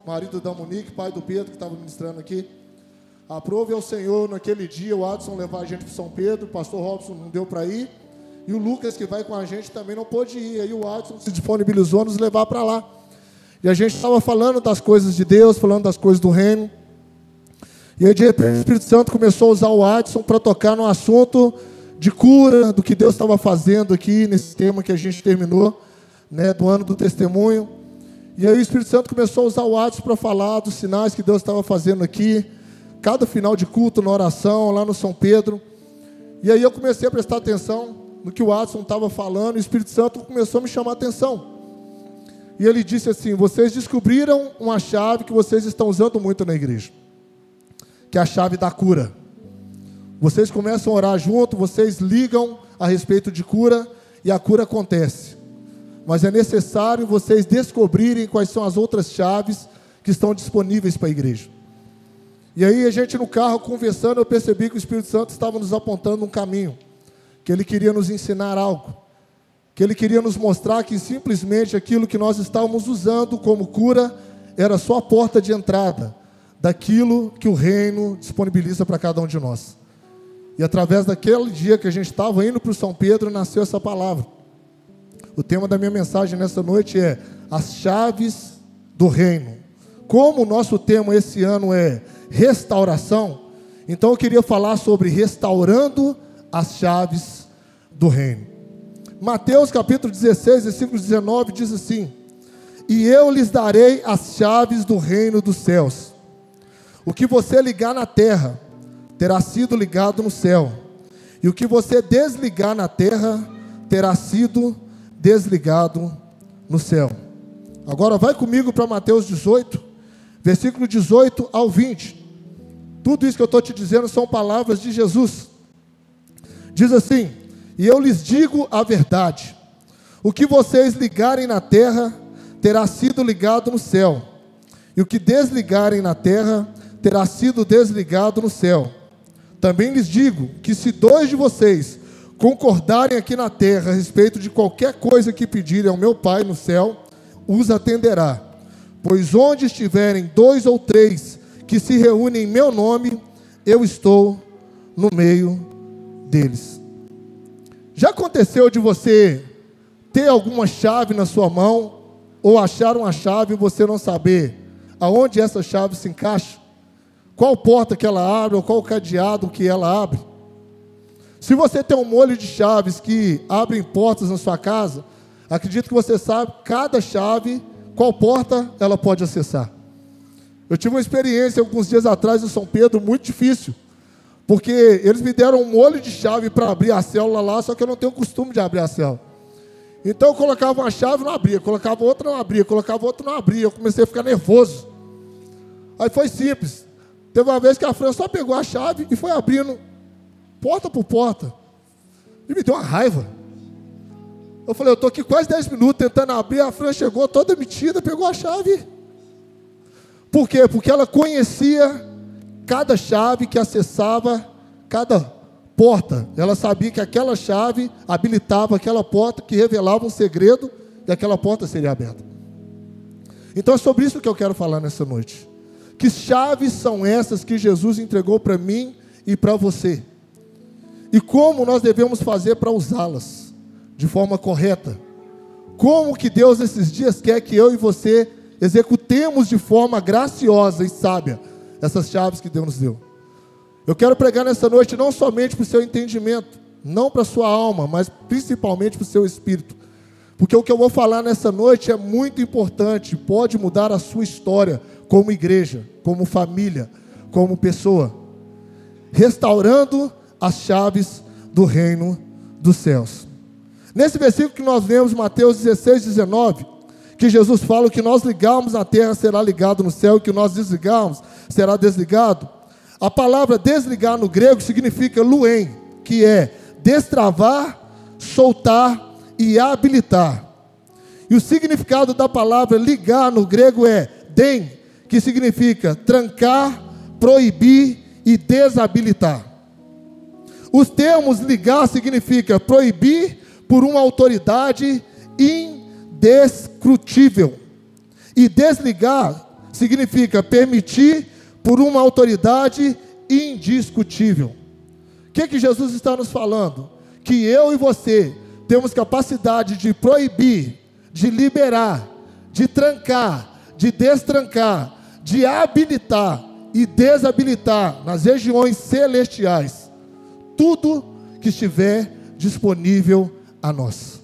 marido da Monique, pai do Pedro, que estava ministrando aqui. Aprove ao Senhor naquele dia o Adson levar a gente para São Pedro, o pastor Robson não deu para ir, e o Lucas, que vai com a gente, também não pôde ir. Aí o Adson se disponibilizou a nos levar para lá. E a gente estava falando das coisas de Deus, falando das coisas do reino. E aí de repente o Espírito Santo começou a usar o Adson para tocar no assunto de cura, do que Deus estava fazendo aqui, nesse tema que a gente terminou, né, do ano do testemunho. E aí o Espírito Santo começou a usar o Adson para falar dos sinais que Deus estava fazendo aqui, cada final de culto, na oração, lá no São Pedro. E aí eu comecei a prestar atenção no que o Adson estava falando, e o Espírito Santo começou a me chamar a atenção. E ele disse assim: vocês descobriram uma chave que vocês estão usando muito na igreja, que é a chave da cura. Vocês começam a orar junto, vocês ligam a respeito de cura, e a cura acontece. Mas é necessário vocês descobrirem quais são as outras chaves que estão disponíveis para a igreja. E aí a gente no carro conversando, eu percebi que o Espírito Santo estava nos apontando um caminho, que Ele queria nos ensinar algo, que Ele queria nos mostrar que simplesmente aquilo que nós estávamos usando como cura era só a porta de entrada daquilo que o reino disponibiliza para cada um de nós. E através daquele dia que a gente estava indo para o São Pedro, nasceu essa palavra. O tema da minha mensagem nessa noite é as chaves do reino. Como o nosso tema esse ano é restauração, então eu queria falar sobre restaurando as chaves do reino. Mateus capítulo 16, versículo 19 diz assim: e eu lhes darei as chaves do reino dos céus. O que você ligar na terra terá sido ligado no céu, e o que você desligar na terra terá sido desligado no céu. Agora vai comigo para Mateus 18, versículo 18 ao 20. Tudo isso que eu estou te dizendo são palavras de Jesus. Diz assim: e eu lhes digo a verdade, o que vocês ligarem na terra terá sido ligado no céu, e o que desligarem na terra terá sido desligado no céu. Também lhes digo que se 2 de vocês concordarem aqui na terra a respeito de qualquer coisa que pedirem ao meu Pai no céu, os atenderá. Pois onde estiverem 2 ou 3 que se reúnem em meu nome, eu estou no meio deles. Já aconteceu de você ter alguma chave na sua mão, ou achar uma chave e você não saber aonde essa chave se encaixa? Qual porta que ela abre, ou qual cadeado que ela abre? Se você tem um molho de chaves que abrem portas na sua casa, acredito que você sabe cada chave, qual porta ela pode acessar. Eu tive uma experiência alguns dias atrás em São Pedro, muito difícil, porque eles me deram um molho de chave para abrir a célula lá, só que eu não tenho costume de abrir a célula. Então eu colocava uma chave, não abria, colocava outra, não abria, colocava outra, não abria. Eu comecei a ficar nervoso. Aí foi simples. Teve uma vez que a Fran só pegou a chave e foi abrindo porta por porta. E me deu uma raiva. Eu falei: eu estou aqui quase 10 minutos tentando abrir. A Fran chegou toda metida, pegou a chave. Por quê? Porque ela conhecia cada chave que acessava cada porta. Ela sabia que aquela chave habilitava aquela porta, que revelava um segredo, e aquela porta seria aberta. Então é sobre isso que eu quero falar nessa noite. Que chaves são essas que Jesus entregou para mim e para você? E como nós devemos fazer para usá-las de forma correta? Como que Deus nesses dias quer que eu e você executemos de forma graciosa e sábia essas chaves que Deus nos deu? Eu quero pregar nessa noite não somente para o seu entendimento, não para a sua alma, mas principalmente para o seu espírito. Porque o que eu vou falar nessa noite é muito importante, pode mudar a sua história como igreja, como família, como pessoa. Restaurando as chaves do reino dos céus. Nesse versículo que nós lemos, Mateus 16, 19, que Jesus fala: o que nós ligarmos na terra será ligado no céu, e o que nós desligarmos será desligado. A palavra desligar no grego significa luem, que é destravar, soltar e habilitar. E o significado da palavra ligar no grego é den, que significa trancar, proibir e desabilitar. Os termos ligar significa proibir por uma autoridade indescrutível. E desligar significa permitir por uma autoridade indiscutível. O que Jesus está nos falando? Que eu e você temos capacidade de proibir, de liberar, de trancar, de destrancar, de habilitar e desabilitar nas regiões celestiais tudo que estiver disponível a nós.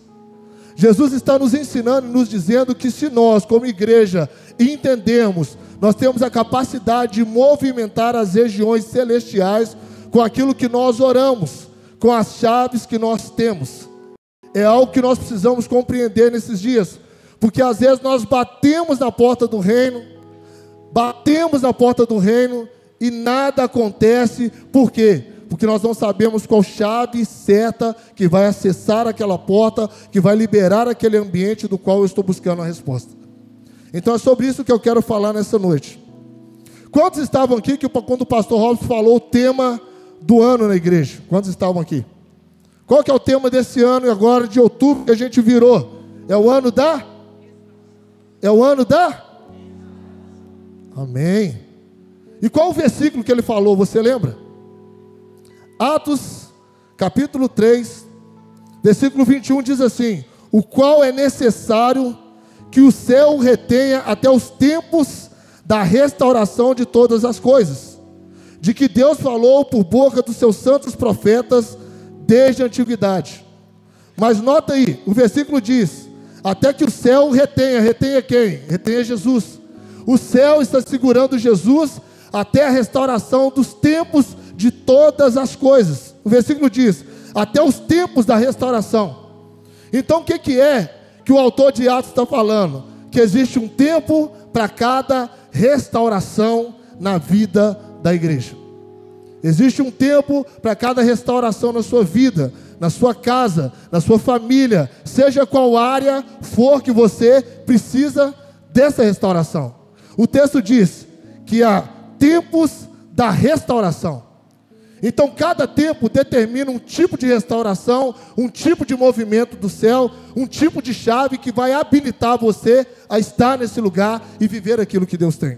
Jesus está nos ensinando e nos dizendo que se nós, como igreja, entendermos, nós temos a capacidade de movimentar as regiões celestiais com aquilo que nós oramos, com as chaves que nós temos. É algo que nós precisamos compreender nesses dias, porque às vezes nós batemos na porta do reino e nada acontece. Por quê? Porque nós não sabemos qual chave certa que vai acessar aquela porta, que vai liberar aquele ambiente do qual eu estou buscando a resposta. Então é sobre isso que eu quero falar nessa noite. Quantos estavam aqui quando o pastor Robson falou o tema do ano na igreja? Quantos estavam aqui? Qual que é o tema desse ano agora de outubro que a gente virou? É o ano da? Amém. E qual o versículo que ele falou, você lembra? Atos, capítulo 3, versículo 21 diz assim: o qual é necessário que o céu retenha até os tempos da restauração de todas as coisas, de que Deus falou por boca dos seus santos profetas desde a antiguidade. Mas nota aí, o versículo diz, até que o céu retenha quem? Retenha Jesus. O céu está segurando Jesus até a restauração dos tempos de todas as coisas. O versículo diz, até os tempos da restauração. Então o que é que o autor de Atos está falando? Que existe um tempo para cada restauração na vida da igreja. Existe um tempo para cada restauração na sua vida, na sua casa, na sua família, seja qual área for que você precisa dessa restauração. O texto diz que há tempos da restauração. Então cada tempo determina um tipo de restauração, um tipo de movimento do céu, um tipo de chave que vai habilitar você a estar nesse lugar e viver aquilo que Deus tem.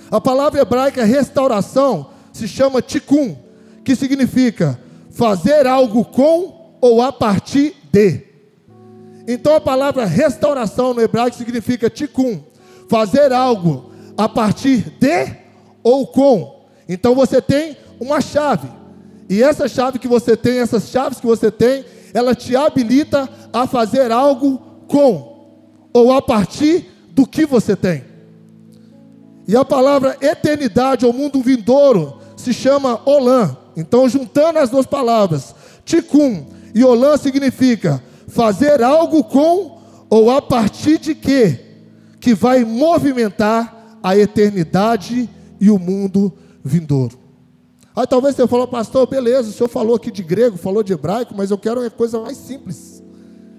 A palavra hebraica restauração se chama tikkun, que significa fazer algo com ou a partir de. Então a palavra restauração no hebraico significa tikkun, fazer algo a partir de ou com. Então você tem uma chave, e essa chave que você tem, essas chaves que você tem, ela te habilita a fazer algo com ou a partir do que você tem. E a palavra eternidade ou mundo vindouro se chama Olam. Então, juntando as duas palavras, tikkun e Olam, significa fazer algo com ou a partir de quê? Que vai movimentar a eternidade e o mundo vindouro. Aí talvez você falou, pastor, beleza, o senhor falou aqui de grego, falou de hebraico, mas eu quero uma coisa mais simples.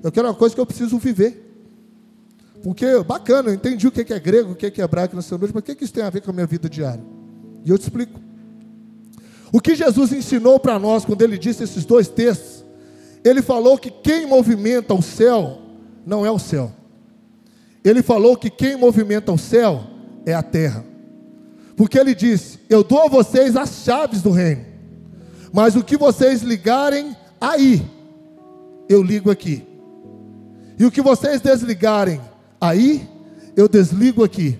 Eu quero uma coisa que eu preciso viver. Porque, bacana, eu entendi o que é grego, o que é hebraico nessa noite, mas o que isso tem a ver com a minha vida diária? E eu te explico. O que Jesus ensinou para nós, quando ele disse esses dois textos, ele falou que quem movimenta o céu, não é o céu. Ele falou que quem movimenta o céu, é a terra. Porque ele disse, eu dou a vocês as chaves do reino, mas o que vocês ligarem aí, eu ligo aqui. E o que vocês desligarem aí, eu desligo aqui.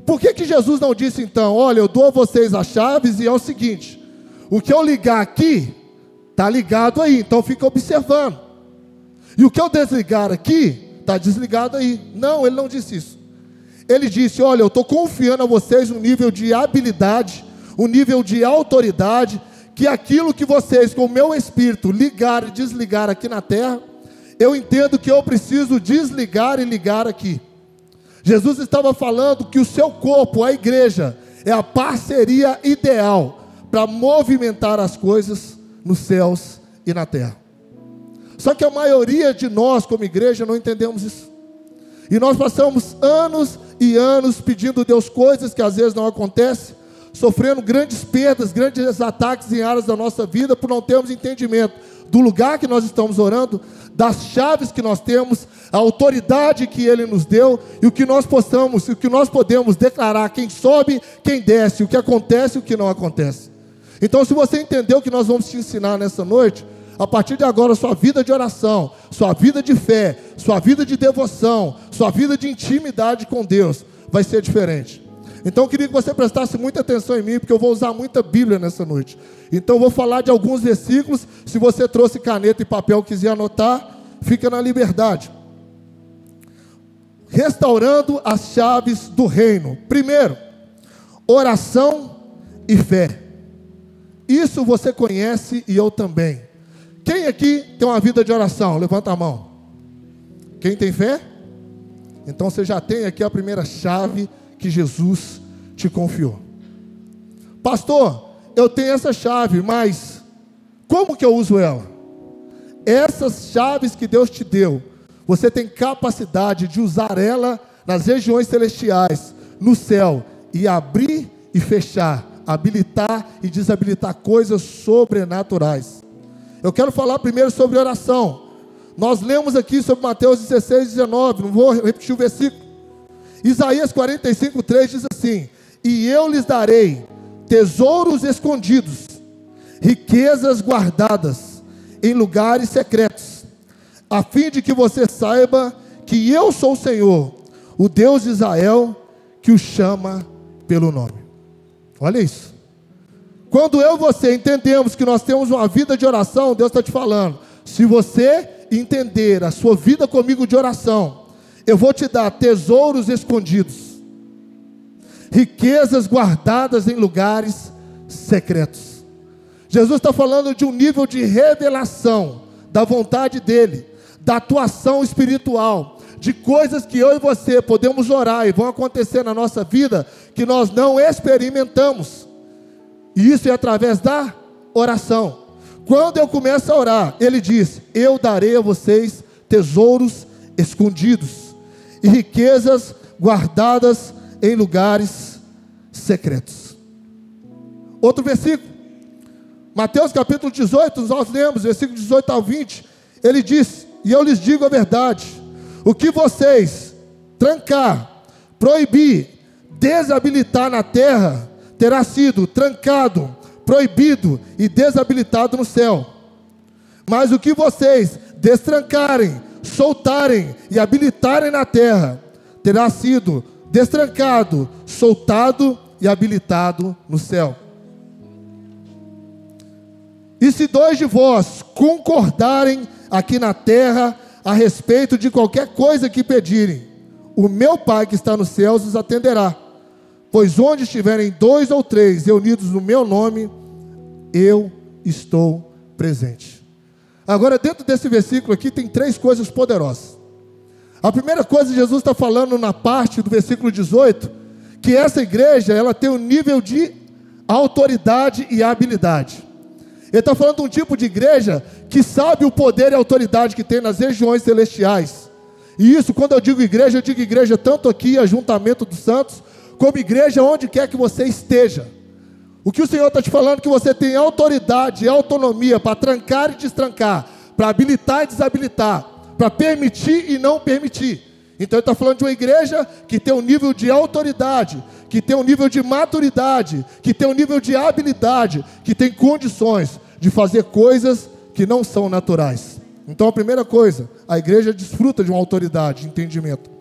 Por que Jesus não disse então, olha, eu dou a vocês as chaves e é o seguinte, o que eu ligar aqui, está ligado aí, então fica observando. E o que eu desligar aqui, está desligado aí. Não, ele não disse isso. Ele disse, olha, eu estou confiando a vocês um nível de habilidade, um nível de autoridade, que aquilo que vocês, com o meu espírito, ligar e desligar aqui na terra, eu entendo que eu preciso desligar e ligar aqui. Jesus estava falando que o seu corpo, a igreja, é a parceria ideal para movimentar as coisas nos céus e na terra. Só que a maioria de nós, como igreja, não entendemos isso. E nós passamos anos e anos pedindo a Deus coisas que às vezes não acontecem, sofrendo grandes perdas, grandes ataques em áreas da nossa vida por não termos entendimento do lugar que nós estamos orando, das chaves que nós temos, a autoridade que Ele nos deu, e o que nós podemos declarar, quem sobe, quem desce, o que acontece e o que não acontece. Então, se você entendeu o que nós vamos te ensinar nessa noite, a partir de agora, sua vida de oração, sua vida de fé, sua vida de devoção, sua vida de intimidade com Deus vai ser diferente. Então eu queria que você prestasse muita atenção em mim, porque eu vou usar muita Bíblia nessa noite. Então eu vou falar de alguns versículos. Se você trouxe caneta e papel e quiser anotar, fica na liberdade. Restaurando as chaves do reino. Primeiro, oração e fé. Isso você conhece e eu também. Quem aqui tem uma vida de oração? Levanta a mão. Quem tem fé? Então você já tem aqui a primeira chave que Jesus te confiou. Pastor, eu tenho essa chave, mas como que eu uso ela? Essas chaves que Deus te deu, você tem capacidade de usar ela nas regiões celestiais, no céu, e abrir e fechar, habilitar e desabilitar coisas sobrenaturais. Eu quero falar primeiro sobre oração. Nós lemos aqui sobre Mateus 16, 19, não vou repetir o versículo. Isaías 45, 3 diz assim: e eu lhes darei tesouros escondidos, riquezas guardadas em lugares secretos, a fim de que você saiba que eu sou o Senhor, o Deus de Israel, que o chama pelo nome. Olha isso. Quando eu e você entendemos que nós temos uma vida de oração, Deus está te falando: se você entender a sua vida comigo de oração, eu vou te dar tesouros escondidos, riquezas guardadas em lugares secretos. Jesus está falando de um nível de revelação da vontade dEle, da atuação espiritual, de coisas que eu e você podemos orar e vão acontecer na nossa vida que nós não experimentamos. E isso é através da oração. Quando eu começo a orar, Ele diz: eu darei a vocês tesouros escondidos e riquezas guardadas em lugares secretos. Outro versículo, Mateus capítulo 18, nós lemos, versículo 18 ao 20, Ele diz: e eu lhes digo a verdade, o que vocês trancar, proibir, desabilitar na terra, terá sido trancado, proibido e desabilitado no céu. Mas o que vocês destrancarem, soltarem e habilitarem na terra, terá sido destrancado, soltado e habilitado no céu. E se dois de vós concordarem aqui na terra a respeito de qualquer coisa que pedirem, o meu Pai que está nos céus os atenderá. Pois onde estiverem 2 ou 3 reunidos no meu nome, eu estou presente. Agora, dentro desse versículo aqui, tem 3 coisas poderosas. A primeira coisa, Jesus está falando na parte do versículo 18, que essa igreja, ela tem um nível de autoridade e habilidade. Ele está falando de um tipo de igreja que sabe o poder e a autoridade que tem nas regiões celestiais. E isso, quando eu digo igreja tanto aqui, ajuntamento dos santos, como igreja onde quer que você esteja. O que o Senhor está te falando é que você tem autoridade e autonomia para trancar e destrancar, para habilitar e desabilitar, para permitir e não permitir. Então ele está falando de uma igreja que tem um nível de autoridade, que tem um nível de maturidade, que tem um nível de habilidade, que tem condições de fazer coisas que não são naturais. Então a primeira coisa, a igreja desfruta de uma autoridade, de entendimento.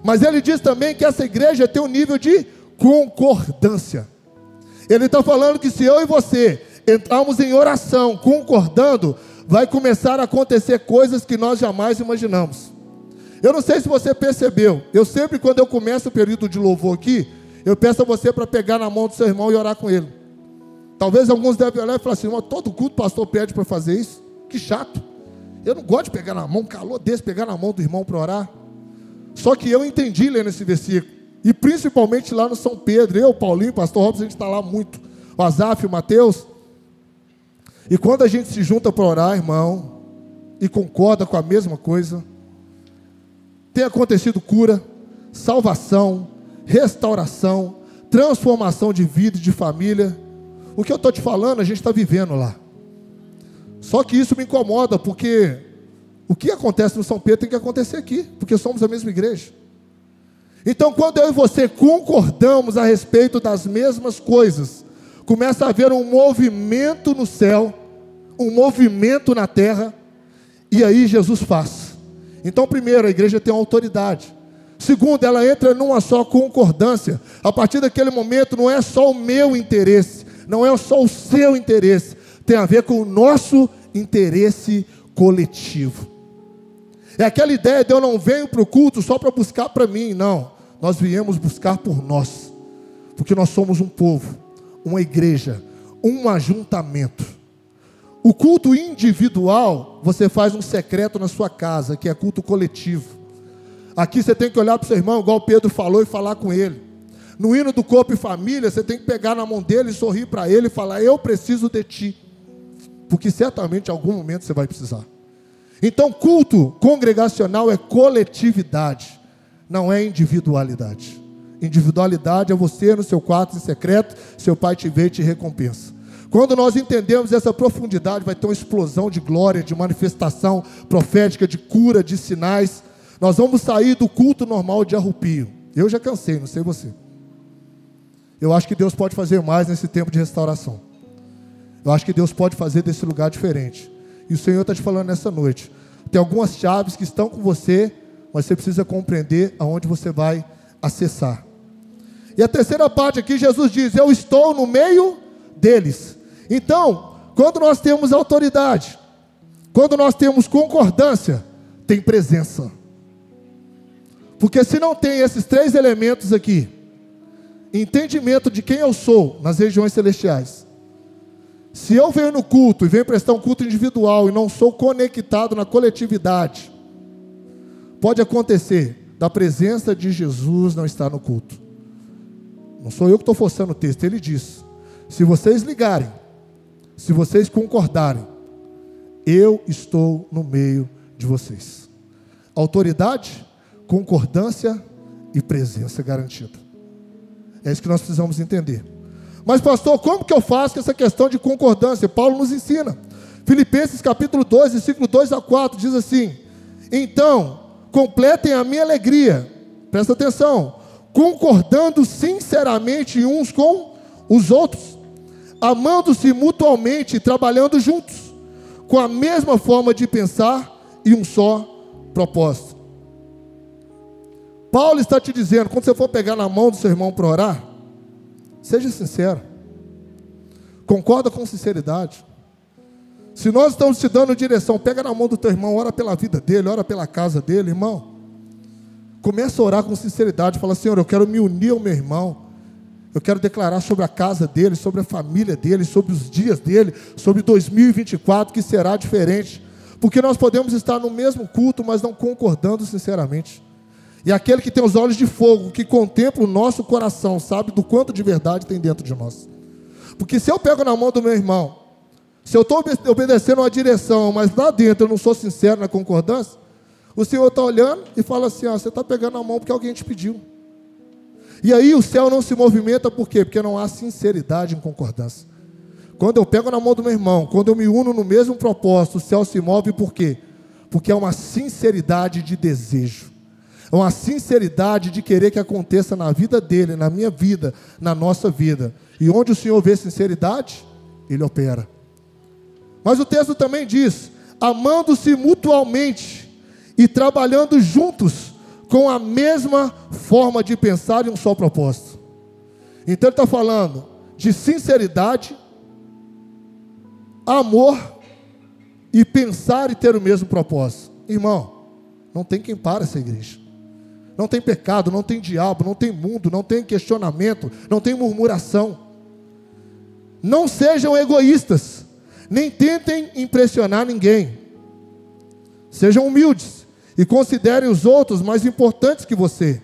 Mas ele diz também que essa igreja tem um nível de concordância. Ele está falando que se eu e você entrarmos em oração, concordando, vai começar a acontecer coisas que nós jamais imaginamos. Eu não sei se você percebeu, eu sempre, quando eu começo o período de louvor aqui, eu peço a você para pegar na mão do seu irmão e orar com ele. Talvez alguns devem olhar e falar assim: todo culto o pastor pede para fazer isso, que chato. Eu não gosto de pegar na mão, um calor desse, pegar na mão do irmão para orar. Só que eu entendi lendo esse versículo, e principalmente lá no São Pedro, eu, Paulinho, pastor Robson, a gente está lá muito, o Azaf, o Mateus, e quando a gente se junta para orar, irmão, e concorda com a mesma coisa, tem acontecido cura, salvação, restauração, transformação de vida e de família. O que eu estou te falando, a gente está vivendo lá. Só que isso me incomoda, porque o que acontece no São Pedro tem que acontecer aqui, porque somos a mesma igreja. Então, quando eu e você concordamos a respeito das mesmas coisas, começa a haver um movimento no céu, um movimento na terra, e aí Jesus faz. Então, primeiro, a igreja tem uma autoridade. Segundo, ela entra numa só concordância. A partir daquele momento, não é só o meu interesse, não é só o seu interesse, tem a ver com o nosso interesse coletivo. É aquela ideia de eu não venho para o culto só para buscar para mim, não. Nós viemos buscar por nós, porque nós somos um povo, uma igreja, um ajuntamento. O culto individual, você faz um secreto na sua casa, que é culto coletivo. Aqui você tem que olhar para o seu irmão, igual Pedro falou, e falar com ele. No hino do corpo e família, você tem que pegar na mão dele, sorrir para ele e falar: eu preciso de ti, porque certamente em algum momento você vai precisar. Então, culto congregacional é coletividade, não é individualidade. Individualidade é você no seu quarto em secreto, seu pai te vê e te recompensa. Quando nós entendemos essa profundidade, vai ter uma explosão de glória, de manifestação profética, de cura, de sinais. Nós vamos sair do culto normal de arrupio. Eu já cansei, não sei você. Eu acho que Deus pode fazer mais nesse tempo de restauração. Eu acho que Deus pode fazer desse lugar diferente. E o Senhor está te falando nessa noite. Tem algumas chaves que estão com você, mas você precisa compreender aonde você vai acessar. E a terceira parte aqui, Jesus diz: eu estou no meio deles. Então, quando nós temos autoridade, quando nós temos concordância, tem presença. Porque se não tem esses três elementos aqui, entendimento de quem eu sou nas regiões celestiais, se eu venho no culto e venho prestar um culto individual e não sou conectado na coletividade, pode acontecer da presença de Jesus não estar no culto. Não sou eu que estou forçando o texto, ele diz: se vocês ligarem, se vocês concordarem, eu estou no meio de vocês. Autoridade, concordância e presença garantida. É isso que nós precisamos entender. Mas pastor, como que eu faço com essa questão de concordância? Paulo nos ensina. Filipenses capítulo 2, versículo 2 a 4, diz assim: então, completem a minha alegria, presta atenção, concordando sinceramente uns com os outros, amando-se mutualmente e trabalhando juntos, com a mesma forma de pensar e um só propósito. Paulo está te dizendo, quando você for pegar na mão do seu irmão para orar, seja sincero, concorda com sinceridade. Se nós estamos te dando direção, pega na mão do teu irmão, ora pela vida dele, ora pela casa dele, irmão. Começa a orar com sinceridade, fala: Senhor, eu quero me unir ao meu irmão, eu quero declarar sobre a casa dele, sobre a família dele, sobre os dias dele, sobre 2024, que será diferente, porque nós podemos estar no mesmo culto, mas não concordando sinceramente. E aquele que tem os olhos de fogo, que contempla o nosso coração, sabe do quanto de verdade tem dentro de nós. Porque se eu pego na mão do meu irmão, se eu estou obedecendo uma direção, mas lá dentro eu não sou sincero na concordância, o Senhor está olhando e fala assim: você está pegando a mão porque alguém te pediu. E aí o céu não se movimenta, por quê? Porque não há sinceridade em concordância. Quando eu pego na mão do meu irmão, quando eu me uno no mesmo propósito, o céu se move, por quê? Porque é uma sinceridade de desejo. É uma sinceridade de querer que aconteça na vida dele, na minha vida, na nossa vida. E onde o Senhor vê sinceridade, Ele opera. Mas o texto também diz: amando-se mutualmente e trabalhando juntos com a mesma forma de pensar e um só propósito. Então ele está falando de sinceridade, amor e pensar e ter o mesmo propósito. Irmão, não tem quem para essa igreja. Não tem pecado, não tem diabo, não tem mundo, não tem questionamento, não tem murmuração. Não sejam egoístas, nem tentem impressionar ninguém. Sejam humildes e considerem os outros mais importantes que você.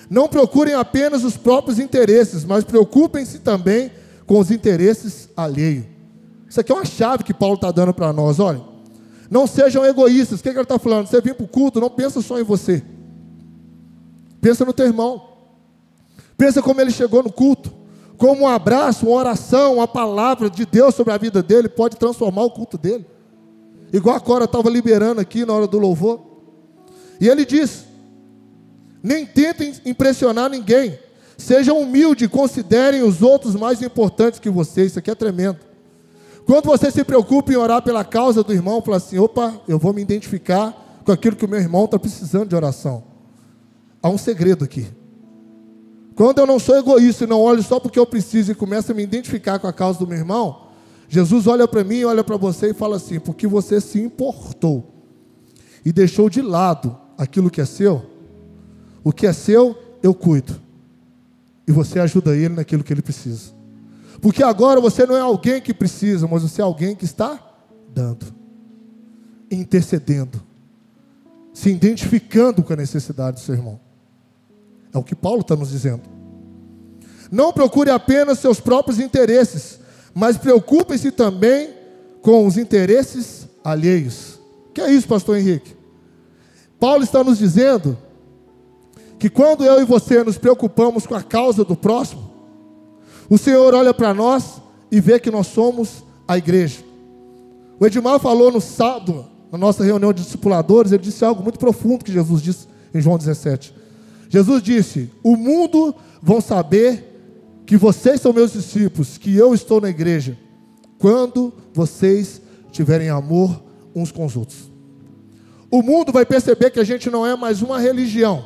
Não procurem apenas os próprios interesses, mas preocupem-se também com os interesses alheios. Isso aqui é uma chave que Paulo está dando para nós. Olha, não sejam egoístas. O que ele está falando? Você vem para o culto, não pensa só em você. Pensa no teu irmão. Pensa como ele chegou no culto. Como um abraço, uma oração, uma palavra de Deus sobre a vida dele pode transformar o culto dele. igual a Cora estava liberando aqui na hora do louvor. E ele diz: nem tentem impressionar ninguém, sejam humildes, considerem os outros mais importantes que vocês. Isso aqui é tremendo. Quando você se preocupa em orar pela causa do irmão, fala assim: opa, eu vou me identificar com aquilo que o meu irmão está precisando de oração. Há um segredo aqui. Quando eu não sou egoísta e não olho só porque eu preciso e começo a me identificar com a causa do meu irmão, Jesus olha para mim, olha para você e fala assim: porque você se importou e deixou de lado aquilo que é seu, o que é seu eu cuido, e você ajuda ele naquilo que ele precisa. Porque agora você não é alguém que precisa, mas você é alguém que está dando, intercedendo, se identificando com a necessidade do seu irmão. É o que Paulo está nos dizendo. Não procure apenas seus próprios interesses, mas preocupe-se também com os interesses alheios. O que é isso, pastor Henrique? Paulo está nos dizendo que quando eu e você nos preocupamos com a causa do próximo, o Senhor olha para nós e vê que nós somos a igreja. O Edmar falou no sábado, na nossa reunião de discipuladores, ele disse algo muito profundo que Jesus disse em João 17. Jesus disse: o mundo vão saber que vocês são meus discípulos, que eu estou na igreja, quando vocês tiverem amor uns com os outros. O mundo vai perceber que a gente não é mais uma religião,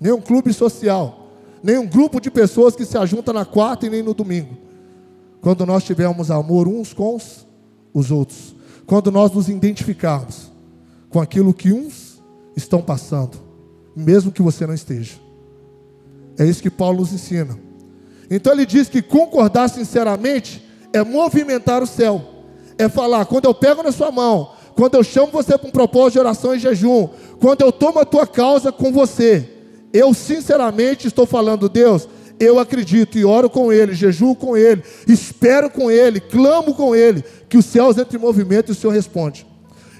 nem um clube social, nem um grupo de pessoas que se ajunta na quarta e nem no domingo. Quando nós tivermos amor uns com os outros, quando nós nos identificarmos com aquilo que uns estão passando, mesmo que você não esteja. É isso que Paulo nos ensina. Então ele diz que concordar sinceramente é movimentar o céu, é falar: quando eu pego na sua mão, quando eu chamo você para um propósito de oração e jejum, quando eu tomo a tua causa com você, eu sinceramente estou falando: Deus, eu acredito e oro com Ele, jejuo com Ele, espero com Ele, clamo com Ele, que os céus entram em movimento e o Senhor responde.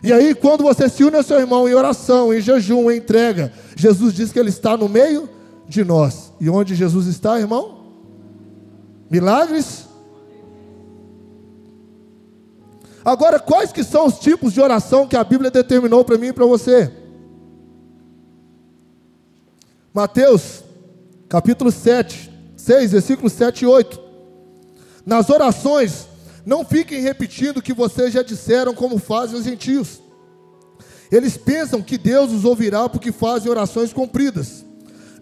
E aí, quando você se une ao seu irmão em oração, em jejum, em entrega, Jesus diz que Ele está no meio de nós. E onde Jesus está, irmão? Milagres? Agora, quais que são os tipos de oração que a Bíblia determinou para mim e para você? Mateus, capítulo 6, versículos 7 e 8. Nas orações, não fiquem repetindo o que vocês já disseram, como fazem os gentios. Eles pensam que Deus os ouvirá porque fazem orações compridas.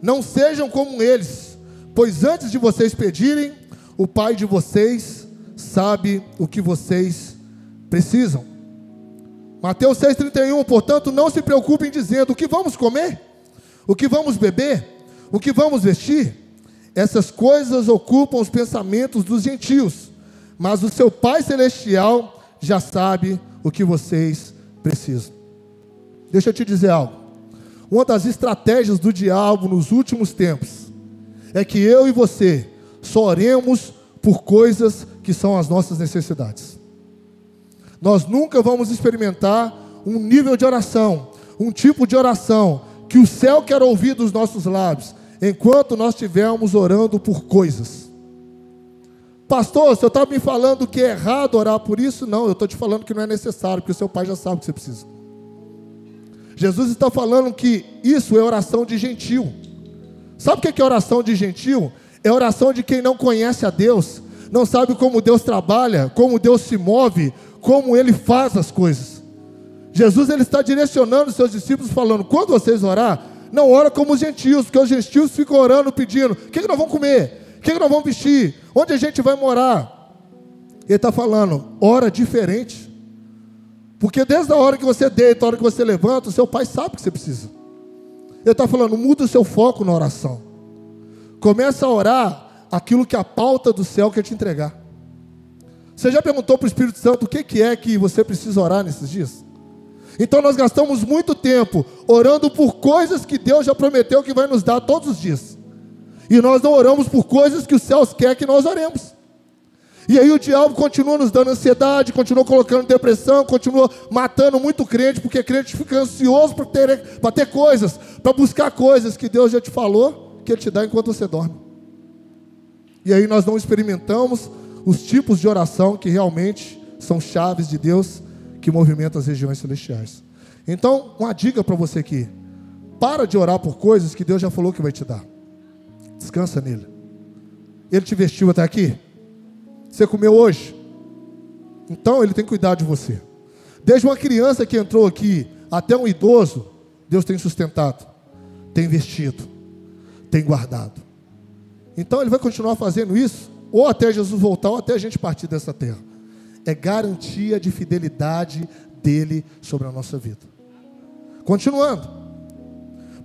Não sejam como eles, pois antes de vocês pedirem, o Pai de vocês sabe o que vocês precisam. Mateus 6,31. Portanto, não se preocupem dizendo: o que vamos comer? O que vamos beber? O que vamos vestir? Essas coisas ocupam os pensamentos dos gentios, mas o seu Pai Celestial já sabe o que vocês precisam. Deixa eu te dizer algo. Uma das estratégias do diabo nos últimos tempos é que eu e você só oremos por coisas que são as nossas necessidades. Nós nunca vamos experimentar um nível de oração, um tipo de oração que o céu quer ouvir dos nossos lábios, enquanto nós estivermos orando por coisas. Pastor, você está me falando que é errado orar por isso? Não, eu estou te falando que não é necessário, porque o seu Pai já sabe o que você precisa. Jesus está falando que isso é oração de gentil. Sabe o que é oração de gentil? É oração de quem não conhece a Deus, não sabe como Deus trabalha, como Deus se move, como Ele faz as coisas. Jesus, Ele está direcionando os seus discípulos falando: quando vocês orar, não ora como os gentios, porque os gentios ficam orando, pedindo: o que nós vamos comer? O que nós vamos vestir? Onde a gente vai morar? Ele está falando: ora diferente. Porque desde a hora que você deita, a hora que você levanta, o seu Pai sabe o que você precisa. Ele está falando: muda o seu foco na oração. Começa a orar aquilo que a pauta do céu quer te entregar. Você já perguntou para o Espírito Santo o que é que você precisa orar nesses dias? Então nós gastamos muito tempo orando por coisas que Deus já prometeu que vai nos dar todos os dias. E nós não oramos por coisas que os céus querem que nós oremos. E aí o diabo continua nos dando ansiedade, continua colocando depressão, continua matando muito crente, porque crente fica ansioso para ter coisas, para buscar coisas que Deus já te falou, que Ele te dá enquanto você dorme. E aí nós não experimentamos os tipos de oração que realmente são chaves de Deus, que movimenta as regiões celestiais. Então, uma dica para você aqui: para de orar por coisas que Deus já falou que vai te dar. Descansa nele. Ele te vestiu até aqui? Você comeu hoje? Então ele tem cuidado de você. Desde uma criança que entrou aqui até um idoso, Deus tem sustentado, tem vestido, tem guardado. Então ele vai continuar fazendo isso, ou até Jesus voltar, ou até a gente partir dessa terra. É garantia de fidelidade dele sobre a nossa vida. Continuando,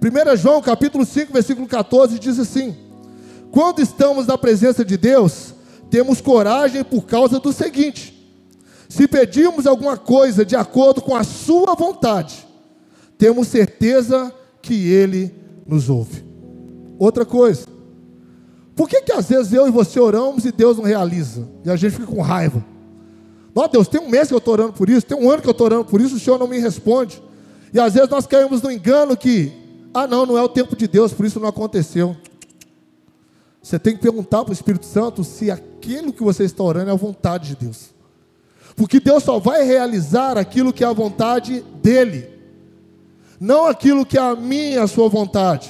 1 João capítulo 5, versículo 14, diz assim: quando estamos na presença de Deus, temos coragem por causa do seguinte: se pedirmos alguma coisa de acordo com a sua vontade, temos certeza que Ele nos ouve. Outra coisa, por que às vezes eu e você oramos e Deus não realiza? E a gente fica com raiva. Ó Deus, tem um mês que eu estou orando por isso, tem um ano que eu estou orando por isso, o Senhor não me responde. E às vezes nós caímos no engano que, não é o tempo de Deus, por isso não aconteceu. Você tem que perguntar para o Espírito Santo se aquilo que você está orando é a vontade de Deus. Porque Deus só vai realizar aquilo que é a vontade dEle, não aquilo que é a minha, a sua vontade.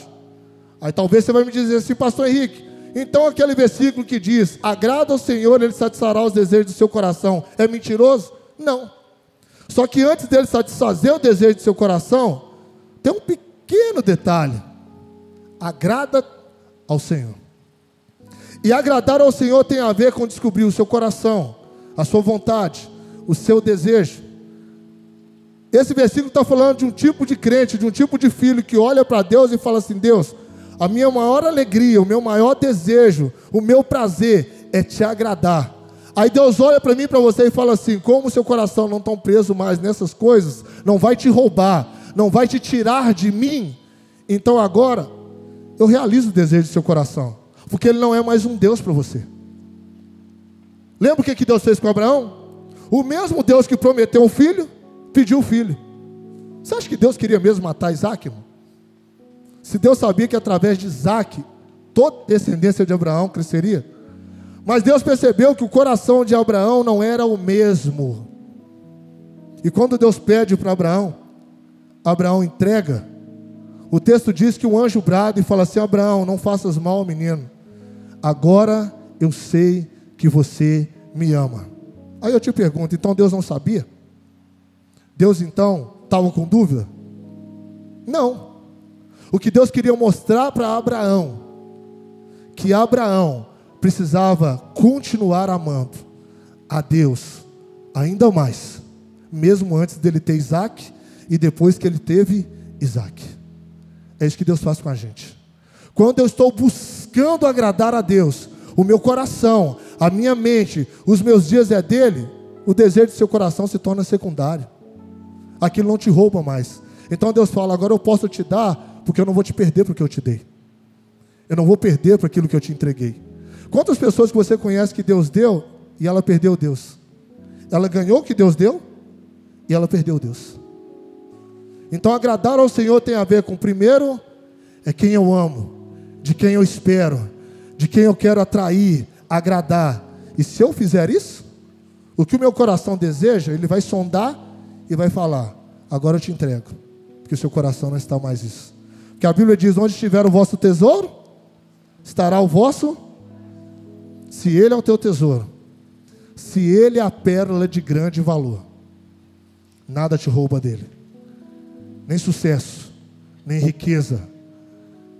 Aí talvez você vai me dizer assim: pastor Henrique, então aquele versículo que diz, agrada ao Senhor, Ele satisfará os desejos do seu coração, é mentiroso? Não. Só que antes dele satisfazer o desejo do seu coração, tem um pequeno detalhe: agrada ao Senhor. E agradar ao Senhor tem a ver com descobrir o seu coração, a sua vontade, o seu desejo. Esse versículo está falando de um tipo de crente, de um tipo de filho que olha para Deus e fala assim: Deus, a minha maior alegria, o meu maior desejo, o meu prazer é te agradar. Aí Deus olha para mim e para você e fala assim: como o seu coração não está preso mais nessas coisas, não vai te roubar, não vai te tirar de mim, então agora eu realizo o desejo do seu coração, porque Ele não é mais um Deus para você. Lembra o que Deus fez com Abraão? O mesmo Deus que prometeu um filho, pediu um filho. Você acha que Deus queria mesmo matar Isaac, irmão? Se Deus sabia que através de Isaac toda a descendência de Abraão cresceria. Mas Deus percebeu que o coração de Abraão não era o mesmo. E quando Deus pede para Abraão, Abraão entrega. O texto diz que um anjo brada e fala assim: Abraão, não faças mal ao menino. Agora eu sei que você me ama. Aí eu te pergunto, então Deus não sabia? Deus então estava com dúvida? Não. O que Deus queria mostrar para Abraão, que Abraão precisava continuar amando a Deus ainda mais, mesmo antes dele ter Isaac e depois que ele teve Isaac. É isso que Deus faz com a gente. Quando eu estou buscando agradar a Deus, o meu coração, a minha mente, os meus dias é dele, o desejo do seu coração se torna secundário. Aquilo não te rouba mais. Então Deus fala: agora eu posso te dar, porque eu não vou te perder para o que eu te dei. Eu não vou perder para aquilo que eu te entreguei. Quantas pessoas que você conhece que Deus deu e ela perdeu Deus? Ela ganhou o que Deus deu e ela perdeu Deus. Então agradar ao Senhor tem a ver com, primeiro, é quem eu amo, de quem eu espero, de quem eu quero atrair, agradar. E se eu fizer isso, o que o meu coração deseja, Ele vai sondar e vai falar: agora eu te entrego, porque o seu coração não está mais isso. Porque a Bíblia diz: onde estiver o vosso tesouro, estará o vosso. Se Ele é o teu tesouro, se Ele é a pérola de grande valor, nada te rouba dele. Nem sucesso, nem riqueza,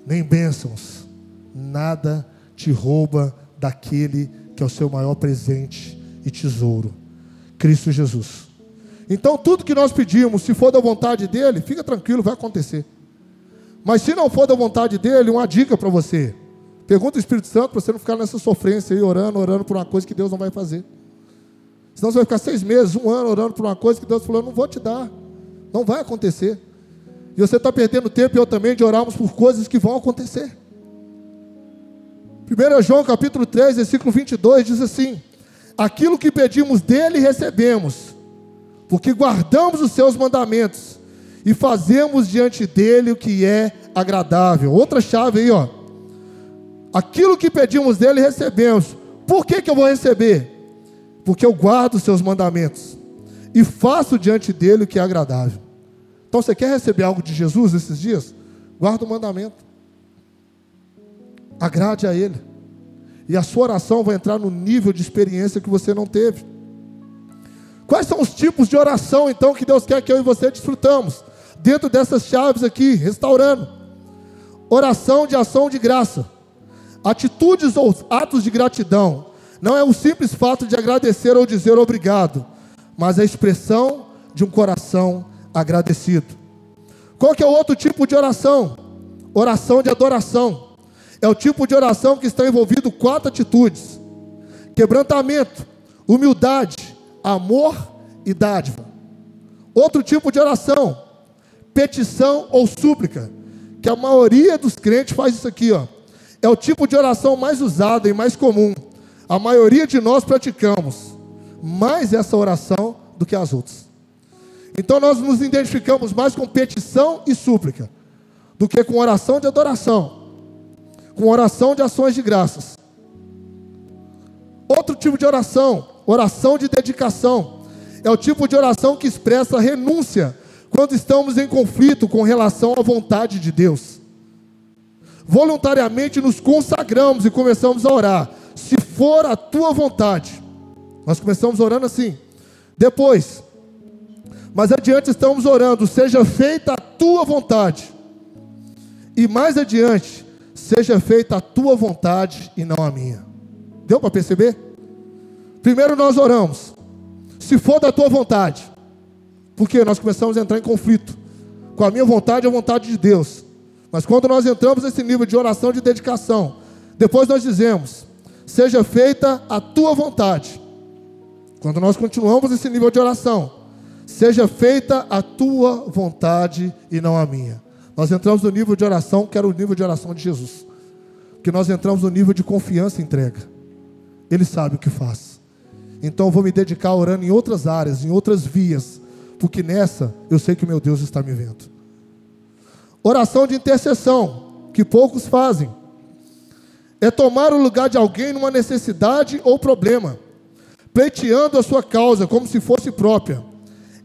nem bênçãos, nada te rouba daquele que é o seu maior presente e tesouro, Cristo Jesus. Então tudo que nós pedimos, se for da vontade dele, fica tranquilo, vai acontecer. Mas se não for da vontade dele, uma dica para você: pergunta ao Espírito Santo para você não ficar nessa sofrência aí, orando por uma coisa que Deus não vai fazer. Senão você vai ficar 6 meses, 1 ano orando por uma coisa que Deus falou: não vou te dar, não vai acontecer. E você está perdendo tempo, e eu também, de orarmos por coisas que vão acontecer. 1 João capítulo 3, versículo 22 diz assim: aquilo que pedimos dele recebemos, porque guardamos os seus mandamentos e fazemos diante dele o que é agradável. Outra chave aí, ó. Aquilo que pedimos dele recebemos. Por que eu vou receber? Porque eu guardo os seus mandamentos e faço diante dele o que é agradável. Então você quer receber algo de Jesus esses dias? Guarda o mandamento. Agrade a ele. E a sua oração vai entrar no nível de experiência que você não teve. Quais são os tipos de oração, então, que Deus quer que eu e você desfrutamos? Dentro dessas chaves aqui, restaurando. Oração de ação de graça. Atitudes ou atos de gratidão. Não é o simples fato de agradecer ou dizer obrigado, mas a expressão de um coração agradecido. Qual que é o outro tipo de oração? Oração de adoração. É o tipo de oração que está envolvido 4 atitudes: quebrantamento, humildade, amor e dádiva. Outro tipo de oração, petição ou súplica, que a maioria dos crentes faz isso aqui, ó. É o tipo de oração mais usada e mais comum. A maioria de nós praticamos mais essa oração do que as outras. Então nós nos identificamos mais com petição e súplica do que com oração de adoração, com oração de ações de graças. Outro tipo de oração, oração de dedicação, é o tipo de oração que expressa renúncia quando estamos em conflito com relação à vontade de Deus. Voluntariamente nos consagramos e começamos a orar: se for a tua vontade. Nós começamos orando assim. Depois, mais adiante estamos orando: seja feita a tua vontade. E mais adiante, seja feita a tua vontade e não a minha. Deu para perceber? Primeiro nós oramos: se for da tua vontade. Porque nós começamos a entrar em conflito com a minha vontade e a vontade de Deus. Mas quando nós entramos nesse nível de oração de dedicação, depois nós dizemos: seja feita a tua vontade. Quando nós continuamos esse nível de oração, seja feita a tua vontade e não a minha. Nós entramos no nível de oração que era o nível de oração de Jesus. Porque nós entramos no nível de confiança e entrega. Ele sabe o que faz. Então eu vou me dedicar orando em outras áreas, em outras vias, porque nessa eu sei que meu Deus está me vendo. Oração de intercessão, que poucos fazem, é tomar o lugar de alguém numa necessidade ou problema, pleiteando a sua causa como se fosse própria.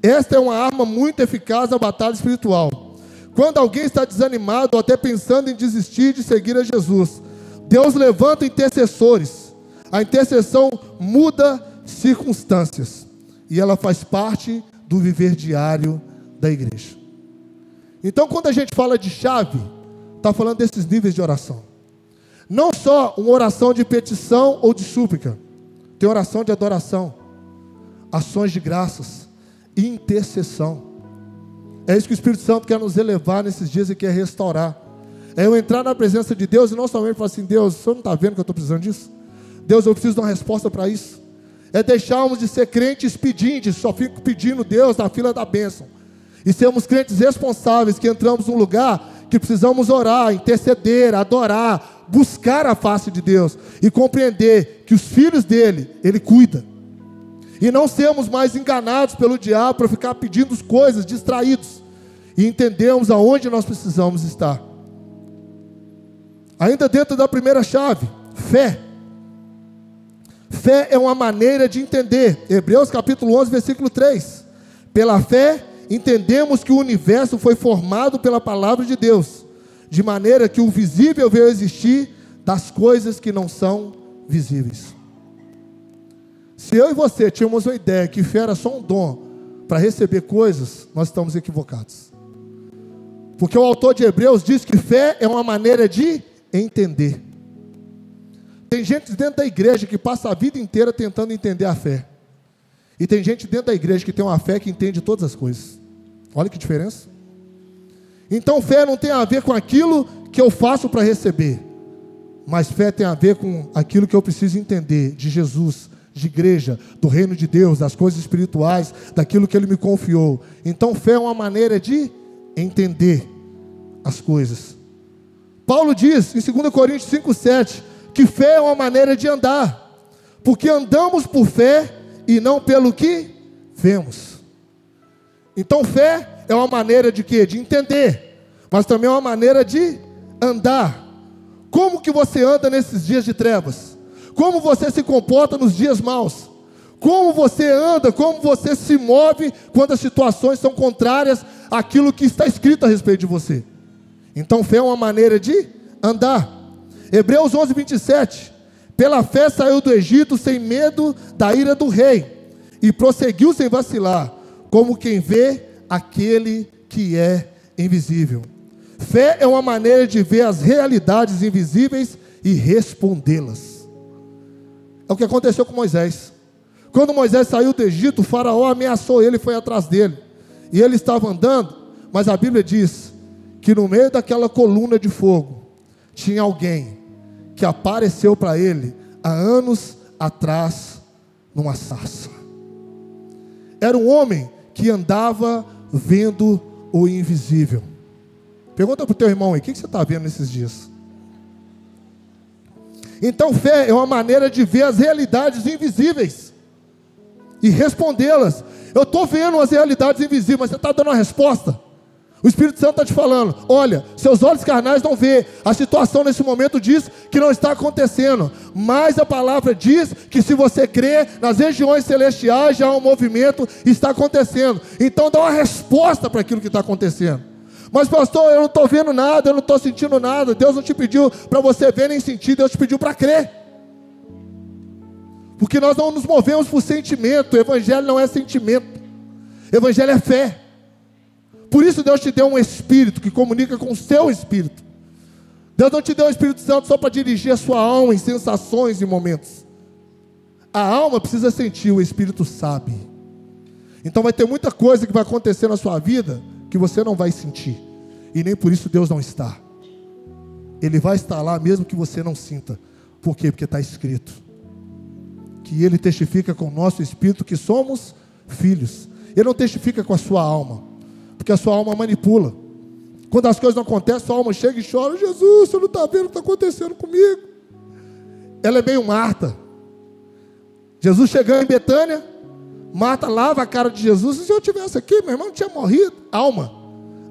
Esta é uma arma muito eficaz na batalha espiritual. Quando alguém está desanimado ou até pensando em desistir de seguir a Jesus, Deus levanta intercessores. A intercessão muda circunstâncias e ela faz parte do viver diário da igreja. Então, quando a gente fala de chave, está falando desses níveis de oração. Não só uma oração de petição ou de súplica, tem oração de adoração, ações de graças e intercessão. É isso que o Espírito Santo quer nos elevar nesses dias e quer restaurar. É eu entrar na presença de Deus e não somente falar assim: Deus, o Senhor não está vendo que eu estou precisando disso? Deus, eu preciso de uma resposta para isso. É deixarmos de ser crentes pedintes, só fico pedindo Deus na fila da bênção. E sermos crentes responsáveis, que entramos num lugar que precisamos orar, interceder, adorar, buscar a face de Deus e compreender que os filhos dele, ele cuida. E não sermos mais enganados pelo diabo para ficar pedindo coisas, distraídos, e entendermos aonde nós precisamos estar. Ainda dentro da primeira chave, fé. Fé é uma maneira de entender. Hebreus capítulo 11, versículo 3. Pela fé, entendemos que o universo foi formado pela palavra de Deus, de maneira que o visível veio a existir das coisas que não são visíveis. Se eu e você tínhamos uma ideia que fé era só um dom para receber coisas, nós estamos equivocados. Porque o autor de Hebreus diz que fé é uma maneira de entender. Tem gente dentro da igreja que passa a vida inteira tentando entender a fé. E tem gente dentro da igreja que tem uma fé que entende todas as coisas. Olha que diferença. Então fé não tem a ver com aquilo que eu faço para receber, mas fé tem a ver com aquilo que eu preciso entender de Jesus, de igreja, do reino de Deus, das coisas espirituais, daquilo que Ele me confiou. Então fé é uma maneira de entender as coisas. Paulo diz em 2 Coríntios 5,7 que fé é uma maneira de andar, porque andamos por fé e não pelo que vemos. Então fé é uma maneira de quê? De entender, mas também é uma maneira de andar. Como que você anda nesses dias de trevas? Como você se comporta nos dias maus? Como você anda, como você se move quando as situações são contrárias àquilo que está escrito a respeito de você. Então fé é uma maneira de andar. Hebreus 11, 27. Pela fé saiu do Egito sem medo da ira do rei, e prosseguiu sem vacilar, como quem vê aquele que é invisível. Fé é uma maneira de ver as realidades invisíveis e respondê-las. É o que aconteceu com Moisés. Quando Moisés saiu do Egito, o faraó ameaçou ele e foi atrás dele. E ele estava andando, mas a Bíblia diz que no meio daquela coluna de fogo, tinha alguém que apareceu para ele há anos atrás numa sarça. Era um homem que andava vendo o invisível. Pergunta para o teu irmão aí, o que você está vendo nesses dias? Então fé é uma maneira de ver as realidades invisíveis e respondê-las. Eu estou vendo as realidades invisíveis, mas você está dando uma resposta? O Espírito Santo está te falando, olha, seus olhos carnais não vê, a situação nesse momento diz que não está acontecendo, mas a palavra diz que se você crê, nas regiões celestiais já há um movimento, está acontecendo. Então dá uma resposta para aquilo que está acontecendo. Mas pastor, eu não estou vendo nada, eu não estou sentindo nada. Deus não te pediu para você ver nem sentir, Deus te pediu para crer. Porque nós não nos movemos por sentimento. O Evangelho não é sentimento, o Evangelho é fé. Por isso Deus te deu um Espírito que comunica com o seu Espírito. Deus não te deu o Espírito Santo só para dirigir a sua alma em sensações e momentos. A alma precisa sentir, o Espírito sabe. Então vai ter muita coisa que vai acontecer na sua vida que você não vai sentir. E nem por isso Deus não está. Ele vai estar lá mesmo que você não sinta. Por quê? Porque está escrito que Ele testifica com o nosso Espírito que somos filhos. Ele não testifica com a sua alma, porque a sua alma manipula. Quando as coisas não acontecem, sua alma chega e chora: Jesus, você não está vendo o que está acontecendo comigo? Ela é meio Marta. Jesus chegando em Betânia, Marta lava a cara de Jesus: e se eu tivesse aqui, meu irmão, não tinha morrido. Alma.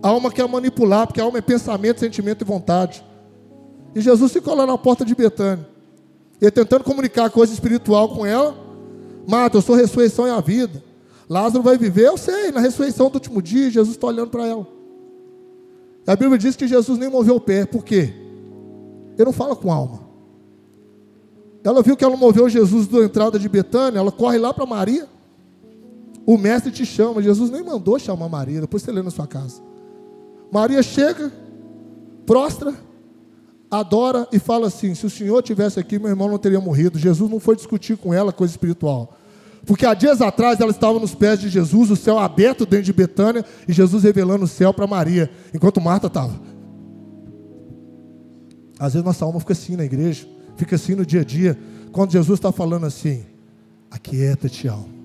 A alma quer manipular, porque a alma é pensamento, sentimento e vontade. E Jesus ficou lá na porta de Betânia, ele tentando comunicar coisa espiritual com ela. Marta, eu sou a ressurreição e a vida. Lázaro vai viver, eu sei, na ressurreição do último dia. Jesus está olhando para ela. A Bíblia diz que Jesus nem moveu o pé. Por quê? Ele não fala com alma. Ela viu que ela moveu Jesus da entrada de Betânia, ela corre lá para Maria. O mestre te chama. Jesus nem mandou chamar Maria, depois você lê na sua casa. Maria chega, prostra, adora e fala assim: se o Senhor estivesse aqui, meu irmão não teria morrido. Jesus não foi discutir com ela coisa espiritual, porque há dias atrás ela estava nos pés de Jesus, o céu aberto dentro de Betânia, e Jesus revelando o céu para Maria, enquanto Marta estava. Às vezes nossa alma fica assim na igreja, fica assim no dia a dia, quando Jesus está falando assim: aquieta-te, alma.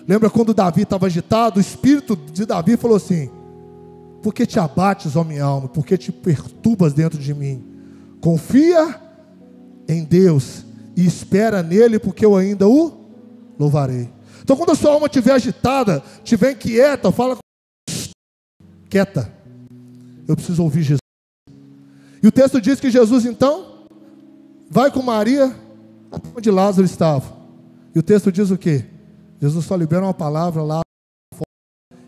Lembra quando Davi estava agitado? O espírito de Davi falou assim: por que te abates, ó minha alma? Por que te perturbas dentro de mim? Confia em Deus e espera nele, porque eu ainda o louvarei. Então quando a sua alma estiver agitada, estiver inquieta, fala: quieta, eu preciso ouvir Jesus. E o texto diz que Jesus então vai com Maria até onde Lázaro estava. E o texto diz o quê? Jesus só libera uma palavra lá,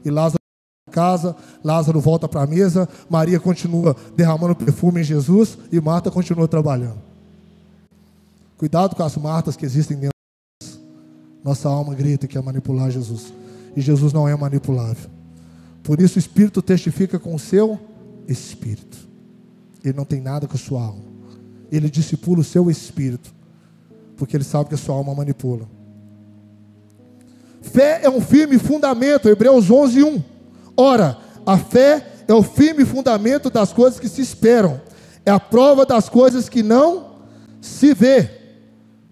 e Lázaro volta para casa, Lázaro volta para a mesa, Maria continua derramando perfume em Jesus, e Marta continua trabalhando. Cuidado com as Martas que existem dentro. Nossa alma grita que quer manipular Jesus, e Jesus não é manipulável. Por isso o Espírito testifica com o seu Espírito. Ele não tem nada com a sua alma. Ele discipula o seu Espírito, porque ele sabe que a sua alma manipula. Fé é um firme fundamento, Hebreus 11, 1. Ora, a fé é o firme fundamento das coisas que se esperam, é a prova das coisas que não se vê.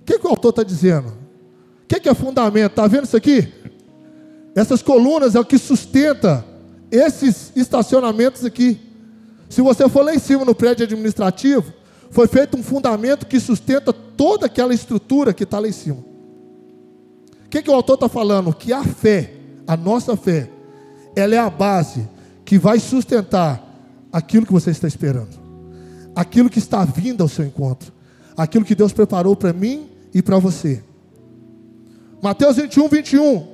O que o autor está dizendo? O que é fundamento? Está vendo isso aqui? Essas colunas é o que sustenta esses estacionamentos aqui. Se você for lá em cima no prédio administrativo, foi feito um fundamento que sustenta toda aquela estrutura que está lá em cima. O que o autor está falando? Que a fé, a nossa fé, ela é a base que vai sustentar aquilo que você está esperando, aquilo que está vindo ao seu encontro, aquilo que Deus preparou para mim e para você. Mateus 21, 21.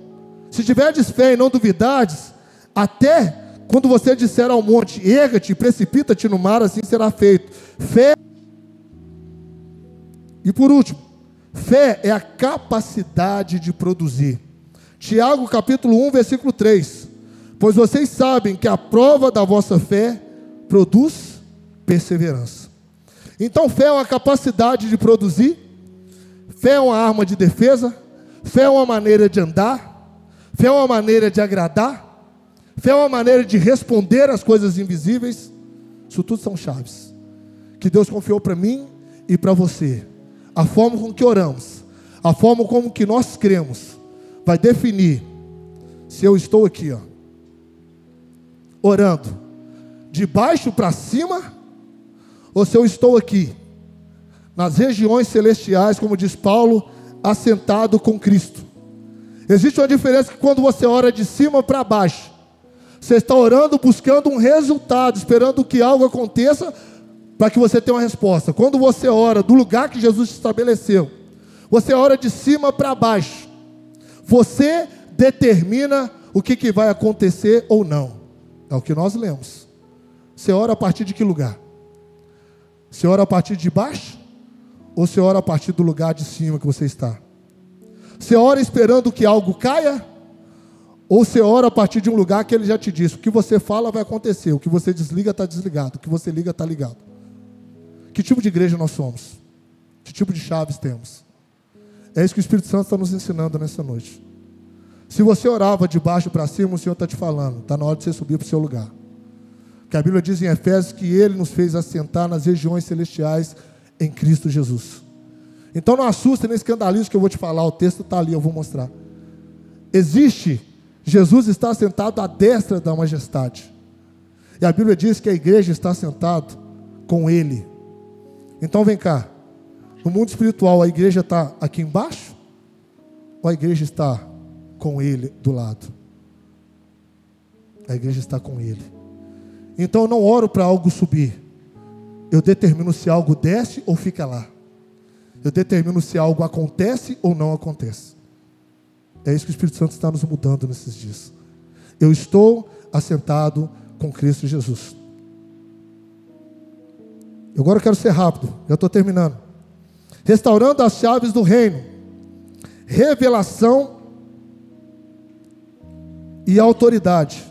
Se tiverdes fé e não duvidardes, até quando você disser ao monte, erga-te, precipita-te no mar, assim será feito. Fé. E por último, fé é a capacidade de produzir. Tiago capítulo 1, versículo 3. Pois vocês sabem que a prova da vossa fé produz perseverança. Então fé é uma capacidade de produzir, fé é uma arma de defesa, fé é uma maneira de andar, fé é uma maneira de agradar, fé é uma maneira de responder às coisas invisíveis. Isso tudo são chaves que Deus confiou para mim e para você. A forma com que oramos, a forma como que nós cremos, vai definir se eu estou aqui, orando de baixo para cima, ou se eu estou aqui nas regiões celestiais, como diz Paulo, assentado com Cristo. Existe uma diferença que quando você ora de cima para baixo, você está orando buscando um resultado, esperando que algo aconteça para que você tenha uma resposta. Quando você ora do lugar que Jesus estabeleceu, você ora de cima para baixo, você determina o que vai acontecer ou não. É o que nós lemos. Você ora a partir de que lugar? Você ora a partir de baixo? Ou você ora a partir do lugar de cima que você está? Você ora esperando que algo caia? Ou você ora a partir de um lugar que ele já te disse: o que você fala vai acontecer, o que você desliga está desligado, o que você liga está ligado. Que tipo de igreja nós somos? Que tipo de chaves temos? É isso que o Espírito Santo está nos ensinando nessa noite. Se você orava de baixo para cima, o Senhor está te falando, está na hora de você subir para o seu lugar. Que a Bíblia diz em Efésios que Ele nos fez assentar nas regiões celestiais em Cristo Jesus. Então não assusta nem escandalize que eu vou te falar, o texto está ali, eu vou mostrar. Jesus está sentado à destra da majestade. E a Bíblia diz que a igreja está sentada com Ele. Então vem cá, no mundo espiritual a igreja está aqui embaixo? Ou a igreja está com Ele do lado? A igreja está com Ele. Então eu não oro para algo subir. Eu determino se algo desce ou fica lá. Eu determino se algo acontece ou não acontece. É isso que o Espírito Santo está nos mudando nesses dias. Eu estou assentado com Cristo Jesus. Agora eu quero ser rápido, já estou terminando. Restaurando as chaves do reino. Revelação e autoridade.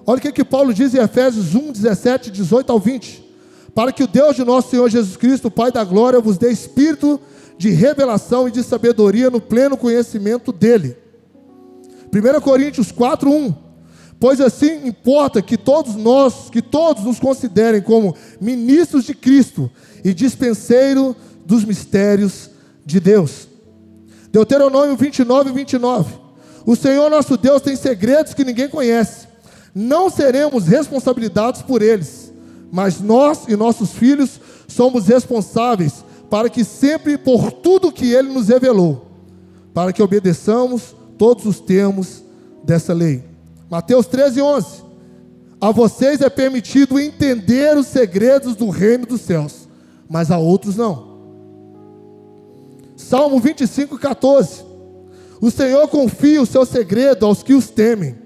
Olha o que Paulo diz em Efésios 1, 17, 18 ao 20. Para que o Deus de nosso Senhor Jesus Cristo, Pai da glória, vos dê espírito de revelação e de sabedoria no pleno conhecimento dele. 1 Coríntios 4, 1. Pois assim importa que todos nos considerem como ministros de Cristo e dispenseiro dos mistérios de Deus. Deuteronômio 29, 29. O Senhor nosso Deus tem segredos que ninguém conhece. Não seremos responsabilizados por eles, mas nós e nossos filhos somos responsáveis para que sempre por tudo que Ele nos revelou, para que obedeçamos todos os termos dessa lei. Mateus 13, 11. A vocês é permitido entender os segredos do reino dos céus, mas a outros não. Salmo 25, 14. O Senhor confia o seu segredo aos que os temem,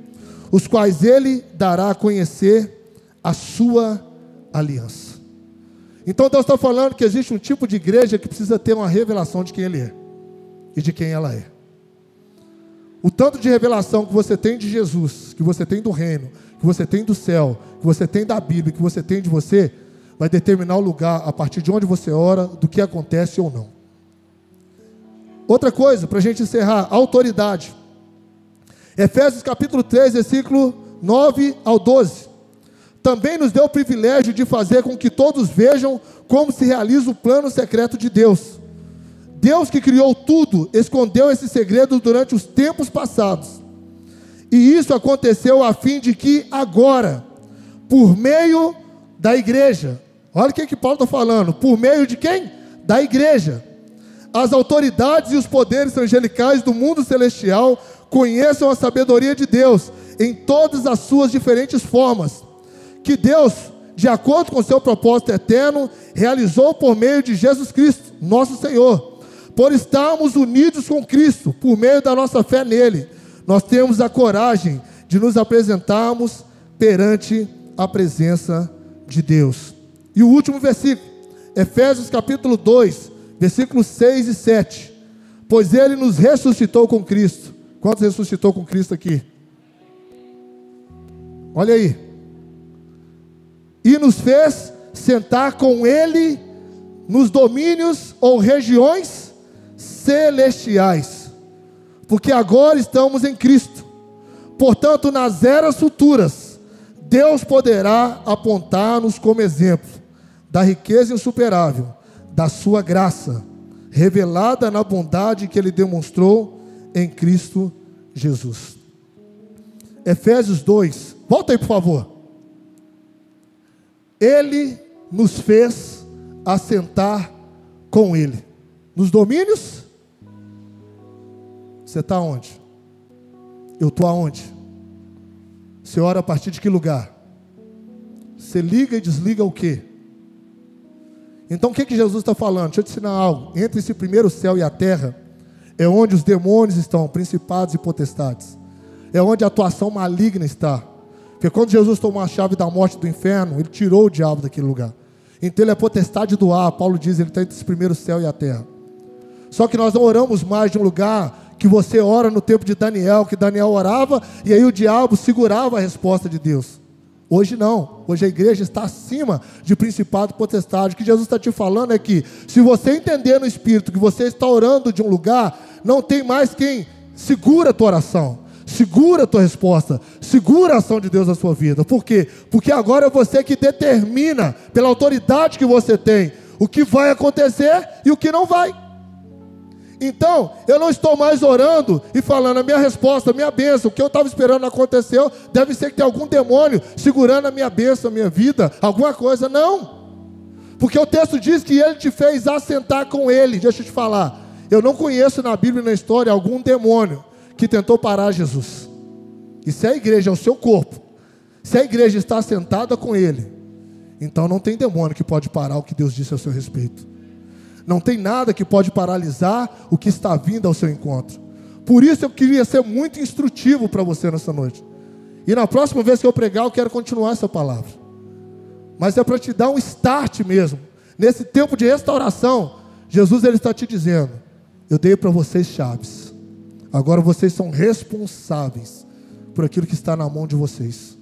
os quais Ele dará a conhecer a sua aliança. Então Deus está falando que existe um tipo de igreja que precisa ter uma revelação de quem Ele é e de quem ela é. O tanto de revelação que você tem de Jesus, que você tem do reino, que você tem do céu, que você tem da Bíblia, que você tem de você, vai determinar o lugar a partir de onde você ora, do que acontece ou não. Outra coisa, para a gente encerrar, autoridade. Efésios capítulo 3, versículo 9 ao 12. Também nos deu o privilégio de fazer com que todos vejam como se realiza o plano secreto de Deus. Deus que criou tudo, escondeu esse segredo durante os tempos passados. E isso aconteceu a fim de que agora, por meio da igreja, olha o que Paulo está falando, por meio de quem? Da igreja. As autoridades e os poderes angelicais do mundo celestial conheçam a sabedoria de Deus em todas as suas diferentes formas, que Deus, de acordo com o seu propósito eterno, realizou por meio de Jesus Cristo, nosso Senhor, por estarmos unidos com Cristo, por meio da nossa fé nele, nós temos a coragem de nos apresentarmos perante a presença de Deus. E o último versículo, Efésios capítulo 2, versículos 6 e 7. Pois ele nos ressuscitou com Cristo. Quantos ressuscitou com Cristo aqui? Olha aí. E nos fez sentar com ele nos domínios ou regiões celestiais. Porque agora estamos em Cristo. Portanto, nas eras futuras, Deus poderá apontar-nos como exemplo da riqueza insuperável, da sua graça, revelada na bondade que ele demonstrou em Cristo Jesus. Efésios 2, volta aí por favor. Ele nos fez assentar com ele. Nos domínios? Você está onde? Eu estou aonde? Você ora a partir de que lugar? Você liga e desliga o quê? Então o que Jesus está falando? Deixa eu te ensinar algo. Entre esse primeiro céu e a terra, é onde os demônios estão, principados e potestades. É onde a atuação maligna está. Porque quando Jesus tomou a chave da morte do inferno, ele tirou o diabo daquele lugar. Então ele é potestade do ar. Paulo diz, ele está entre esse primeiro céu e a terra. Só que nós não oramos mais de um lugar que você ora no tempo de Daniel, que Daniel orava, e aí o diabo segurava a resposta de Deus. Hoje não, hoje a igreja está acima de principado e potestade. O que Jesus está te falando é que, se você entender no Espírito que você está orando de um lugar, não tem mais quem segura a tua oração, segura a tua resposta, segura a ação de Deus na sua vida. Por quê? Porque agora é você que determina, pela autoridade que você tem, o que vai acontecer e o que não vai. Então, eu não estou mais orando e falando, a minha resposta, a minha bênção, o que eu estava esperando aconteceu, deve ser que tem algum demônio segurando a minha bênção, a minha vida, alguma coisa. Não, porque o texto diz que ele te fez assentar com ele. Deixa eu te falar, eu não conheço na Bíblia e na história algum demônio que tentou parar Jesus. E se a igreja é o seu corpo, se a igreja está sentada com ele, então não tem demônio que pode parar o que Deus disse a seu respeito. Não tem nada que pode paralisar o que está vindo ao seu encontro. Por isso eu queria ser muito instrutivo para você nessa noite. E na próxima vez que eu pregar, eu quero continuar essa palavra. Mas é para te dar um start mesmo. Nesse tempo de restauração, Jesus ele está te dizendo, eu dei para vocês chaves. Agora vocês são responsáveis por aquilo que está na mão de vocês.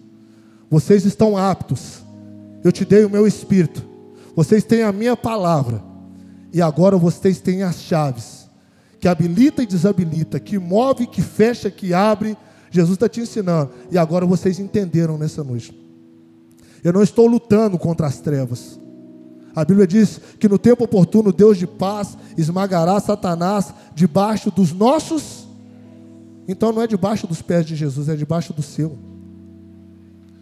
Vocês estão aptos. Eu te dei o meu Espírito. Vocês têm a minha palavra. E agora vocês têm as chaves, que habilita e desabilita, que move, que fecha, que abre. Jesus está te ensinando. E agora vocês entenderam nessa noite. Eu não estou lutando contra as trevas. A Bíblia diz que no tempo oportuno, Deus de paz esmagará Satanás debaixo dos nossos. Então não é debaixo dos pés de Jesus, é debaixo do seu.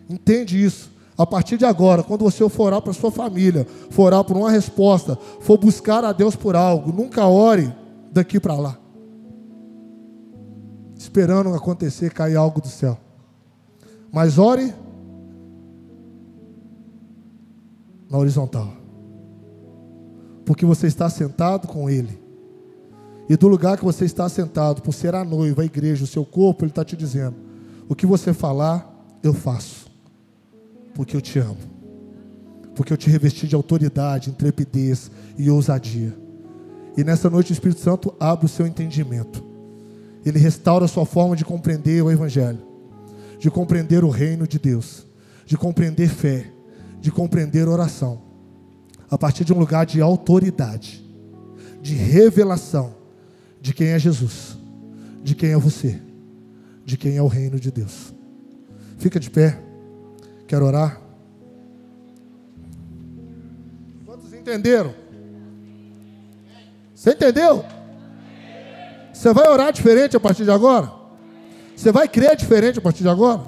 Entende isso? A partir de agora, quando você for orar para a sua família, for orar por uma resposta, for buscar a Deus por algo, nunca ore daqui para lá, esperando acontecer, cair algo do céu. Mas ore na horizontal, porque você está sentado com Ele. E do lugar que você está sentado, por ser a noiva, a igreja, o seu corpo, Ele está te dizendo, o que você falar, eu faço. Porque eu te amo, porque eu te revesti de autoridade, intrepidez e ousadia. E nessa noite o Espírito Santo abre o seu entendimento. Ele restaura a sua forma de compreender o Evangelho, de compreender o reino de Deus, de compreender fé, de compreender oração, a partir de um lugar de autoridade, de revelação de quem é Jesus, de quem é você, de quem é o reino de Deus. Fica de pé. Quero orar. Quantos entenderam? Você entendeu? Você vai orar diferente a partir de agora? Você vai crer diferente a partir de agora?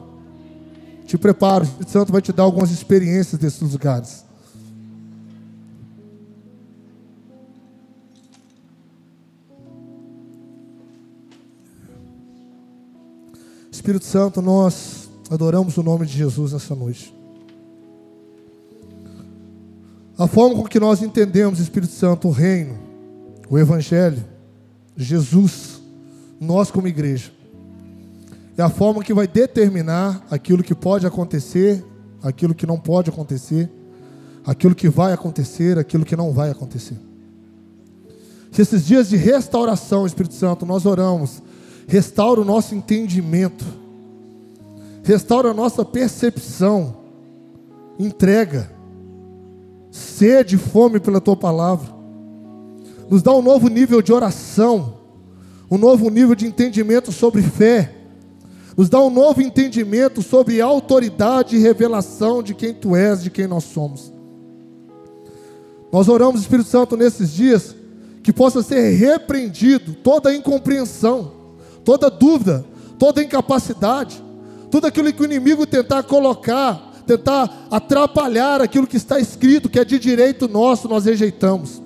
Te prepara, o Espírito Santo vai te dar algumas experiências desses lugares. Espírito Santo, nós adoramos o nome de Jesus nessa noite. A forma com que nós entendemos, Espírito Santo, o reino, o Evangelho, Jesus, nós como igreja. É a forma que vai determinar aquilo que pode acontecer, aquilo que não pode acontecer, aquilo que vai acontecer, aquilo que não vai acontecer. Se esses dias de restauração, Espírito Santo, nós oramos, restaura o nosso entendimento, restaura a nossa percepção, entrega, sede e fome pela Tua palavra, nos dá um novo nível de oração, um novo nível de entendimento sobre fé, nos dá um novo entendimento sobre autoridade e revelação de quem Tu és, de quem nós somos. Nós oramos, Espírito Santo, nesses dias, que possa ser repreendido toda incompreensão, toda dúvida, toda incapacidade, tudo aquilo que o inimigo tentar colocar, tentar atrapalhar aquilo que está escrito, que é de direito nosso, nós rejeitamos.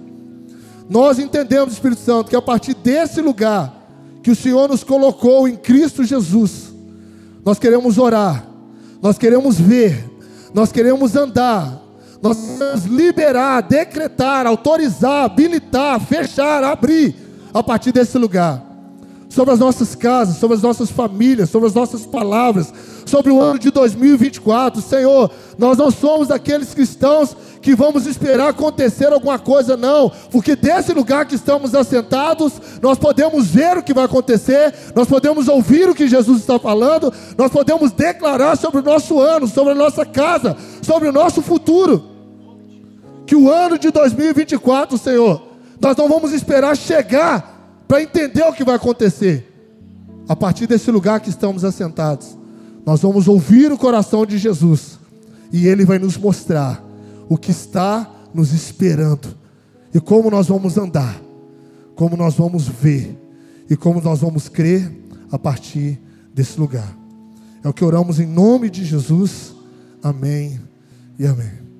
Nós entendemos, Espírito Santo, que a partir desse lugar que o Senhor nos colocou em Cristo Jesus, nós queremos orar, nós queremos ver, nós queremos andar, nós queremos liberar, decretar, autorizar, habilitar, fechar, abrir, a partir desse lugar, sobre as nossas casas, sobre as nossas famílias, sobre as nossas palavras, sobre o ano de 2024. Senhor, nós não somos aqueles cristãos que vamos esperar acontecer alguma coisa, não, porque desse lugar que estamos assentados, nós podemos ver o que vai acontecer, nós podemos ouvir o que Jesus está falando, nós podemos declarar sobre o nosso ano, sobre a nossa casa, sobre o nosso futuro, que o ano de 2024, Senhor, nós não vamos esperar chegar para entender o que vai acontecer. A partir desse lugar que estamos assentados, nós vamos ouvir o coração de Jesus, e Ele vai nos mostrar o que está nos esperando, e como nós vamos andar, como nós vamos ver, e como nós vamos crer a partir desse lugar. É o que oramos em nome de Jesus. Amém e amém.